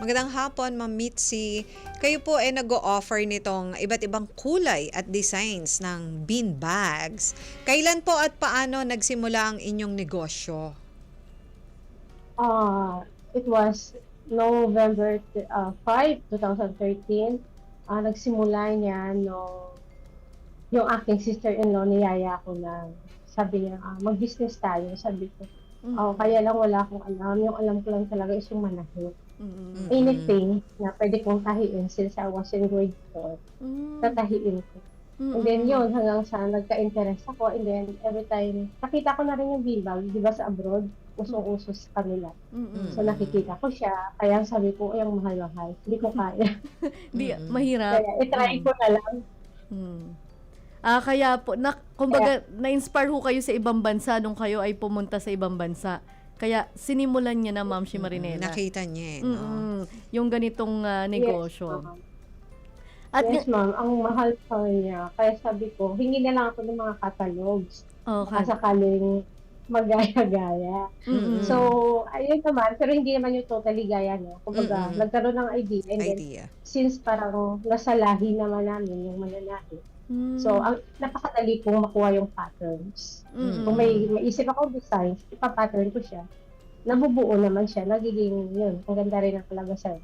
Magandang hapon, Ma'am Mitzi. Kayo po ay nag-o-offer nitong iba't ibang kulay at designs ng bean bags. Kailan po at paano nagsimula ang inyong negosyo? It was November 5, 2013. Nagsimula niya nung yung aking sister-in-law niyaya ko na sabi niya, mag-business tayo. Sabi ko, kaya lang wala akong alam. Yung alam ko lang talaga is yung manahe. Mm. Mm. Anything na pwede kong tahiin since I was in grade 4, tatahiin ko. And then yun, hanggang sa nagka-interest ako, and then every time, nakita ko na rin yung beanbag, di ba sa abroad, usong-uso sa kanila. So nakikita ko siya, kaya sabi ko, ay ang mahal-mahal, hindi ko kaya. Di, Mm. mahirap. Kaya itry ko na lang. Mm. Kaya po, kumbaga, na-inspire ho kayo sa ibang bansa nung kayo ay pumunta sa ibang bansa. Kaya sinimulan niya na Ma'am si Marinela. Nakita niya, no? Yung ganitong negosyo. Yes, ma'am. At Yes, ma'am. Ang mahal pa niya. Kaya sabi ko, hingi na lang ako ng mga catalogs. Baka okay. sakaling magaya-gaya. Mm-mm. So, ayun naman. Pero hindi naman yung totally gaya, no? Kumbaga, nagkaroon ng idea. And then, Idea. since parang nasa lahi naman namin yung mananahi. So, ang napakadali kong makuha yung patterns. Kung may maisip ako designs, ipapattern ko siya. Nabubuo naman siya. Nagiging yun. Ang ganda rin ang kalagasan.